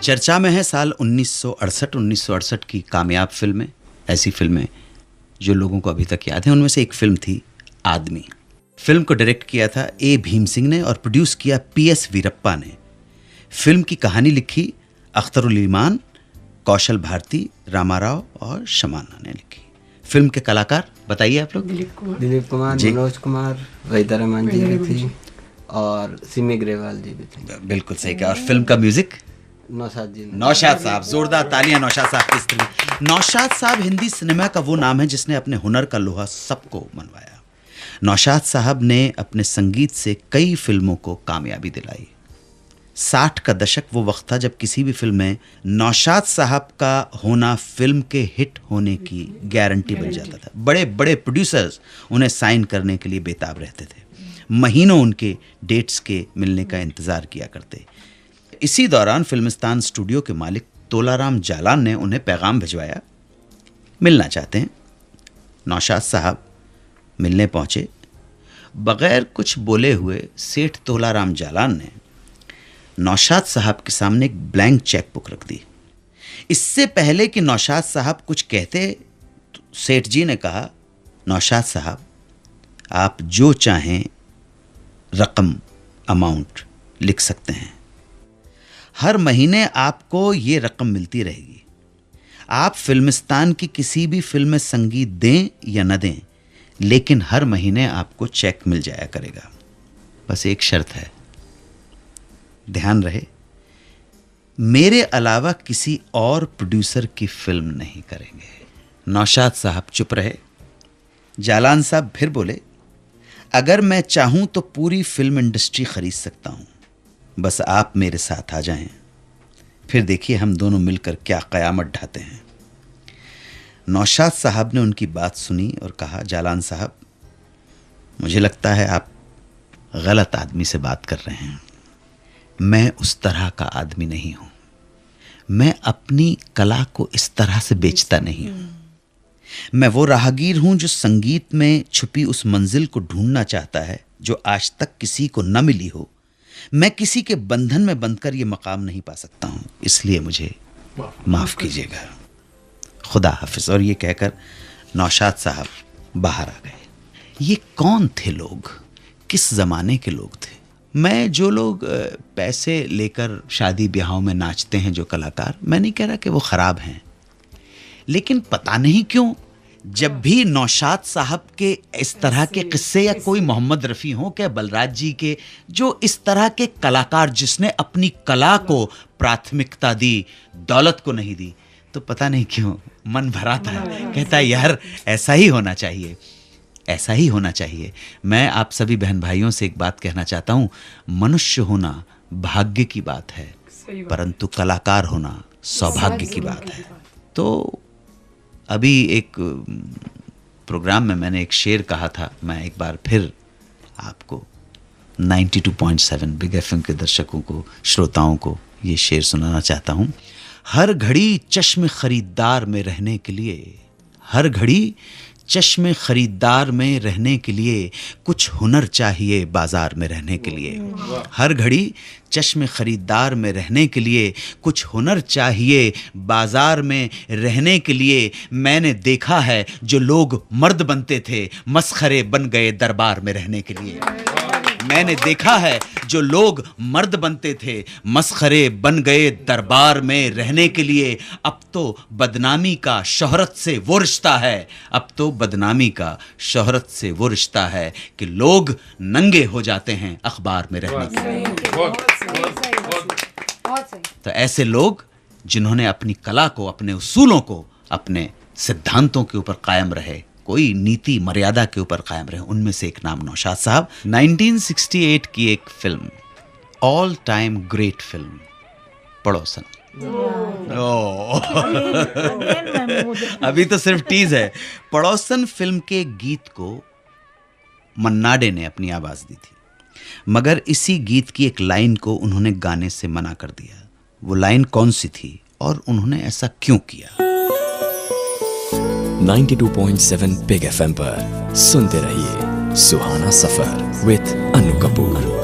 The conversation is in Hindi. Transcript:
चर्चा में है साल 1968 की कामयाब फिल्में, ऐसी फिल्में जो लोगों को अभी तक याद है। उनमें से एक फिल्म थी आदमी। फिल्म को डायरेक्ट किया था ए भीम सिंह ने और प्रोड्यूस किया पीएस वीरप्पा ने। फिल्म की कहानी लिखी अख्तरुल ईमान, कौशल भारती, रामाराव और शमाना ने लिखी। फिल्म के कलाकार बताइए आप लोग। दिलीप कुमार, मनोज कुमार, वहीदा रहमान जी भी थी और सिमी ग्रेवाल जी भी थे। बिल्कुल सही कहा। और फिल्म का म्यूजिक नौशाद जी, नौशाद साहब। जोरदार तालियां नौशाद साहब की स्त्री। नौशाद साहब हिंदी सिनेमा का वो नाम है जिसने अपने हुनर का लोहा सबको मनवाया। नौशाद साहब ने अपने संगीत से कई फिल्मों को कामयाबी दिलाई। 60 का दशक वो वक्त था जब किसी भी फिल्म में नौशाद साहब का होना फिल्म के हिट होने की गारंटी बन जाता था। बड़े बड़े प्रोड्यूसर्स उन्हें साइन करने के लिए बेताब रहते थे। महीनों उनके डेट्स के मिलने का इंतज़ार किया करते। इसी दौरान फिल्मिस्तान स्टूडियो के मालिक तोलाराम जालान ने उन्हें पैगाम भिजवाया, मिलना चाहते हैं। नौशाद साहब मिलने पहुंचे। बगैर कुछ बोले हुए सेठ तोलाराम जालान ने नौशाद साहब के सामने एक ब्लैंक चेक बुक रख दी। इससे पहले कि नौशाद साहब कुछ कहते, सेठ जी ने कहा, नौशाद साहब आप जो चाहें रकम, अमाउंट लिख सकते हैं। हर महीने आपको ये रकम मिलती रहेगी। आप फिल्मिस्तान की किसी भी फिल्म में संगीत दें या न दें, लेकिन हर महीने आपको चेक मिल जाया करेगा। बस एक शर्त है, ध्यान रहे, मेरे अलावा किसी और प्रोड्यूसर की फिल्म नहीं करेंगे। नौशाद साहब चुप रहे। जालान साहब फिर बोले, अगर मैं चाहूं तो पूरी फिल्म इंडस्ट्री खरीद सकता हूं, बस आप मेरे साथ आ जाएं, फिर देखिए हम दोनों मिलकर क्या क़यामत ढाते हैं। नौशाद साहब ने उनकी बात सुनी और कहा, जालान साहब मुझे लगता है आप गलत आदमी से बात कर रहे हैं। मैं उस तरह का आदमी नहीं हूं। मैं अपनी कला को इस तरह से बेचता नहीं हूं। मैं वो राहगीर हूं जो संगीत में छुपी उस मंजिल को ढूंढना चाहता है जो आज तक किसी को न मिली हो। मैं किसी के बंधन में बंधकर ये मकाम नहीं पा सकता हूं, इसलिए मुझे माफ कीजिएगा। खुदा हाफिज। और ये कहकर नौशाद साहब बाहर आ गए। ये कौन थे लोग, किस जमाने के लोग थे? मैं जो लोग पैसे लेकर शादी ब्याहों में नाचते हैं, जो कलाकार, मैं नहीं कह रहा कि वो ख़राब हैं, लेकिन पता नहीं क्यों जब भी नौशाद साहब के इस तरह के किस्से, या कोई मोहम्मद रफ़ी हो क्या बलराज जी के, जो इस तरह के कलाकार जिसने अपनी कला को प्राथमिकता दी, दौलत को नहीं दी, तो पता नहीं क्यों मन भरा था। कहता है यार ऐसा ही होना चाहिए, ऐसा ही होना चाहिए। मैं आप सभी बहन भाइयों से एक बात कहना चाहता हूँ, मनुष्य होना भाग्य की बात है, परंतु कलाकार होना सौभाग्य की बात है। तो अभी एक प्रोग्राम में मैंने एक शेर कहा था, मैं एक बार फिर आपको 92.7 बिग एफएम के दर्शकों को, श्रोताओं को ये शेर सुनाना चाहता हूँ। हर घड़ी चश्म खरीदार में रहने के लिए, हर घड़ी चश्म खरीदार में रहने के लिए कुछ हुनर चाहिए बाजार में रहने के लिए। हर घड़ी चश्म खरीदार में रहने के लिए कुछ हुनर चाहिए बाजार में रहने के लिए। मैंने देखा है जो लोग मर्द बनते थे मस्खरे बन गए दरबार में रहने के लिए। मैंने देखा है जो लोग मर्द बनते थे मस्खरे बन गए दरबार में रहने के लिए। अब तो बदनामी का शोहरत से वो रिश्ता है, अब तो बदनामी का शोहरत से वो रिश्ता है कि लोग नंगे हो जाते हैं अखबार में रहने के लिए। तो ऐसे लोग जिन्होंने अपनी कला को, अपने उसूलों को, अपने सिद्धांतों के ऊपर कायम रहे, कोई नीति मर्यादा के ऊपर कायम रहे, उनमें से एक नाम नौशाद साहब। 1968 की एक film, all time great film, पड़ोसन। अभी तो सिर्फ टीज है। पड़ोसन फिल्म के गीत को मन्ना डे ने अपनी आवाज दी थी, मगर इसी गीत की एक लाइन को उन्होंने गाने से मना कर दिया। वो लाइन कौन सी थी और उन्होंने ऐसा क्यों किया? 92.7 बिग एफएम पर सुनते रहिए सुहाना सफर विद अनु कपूर।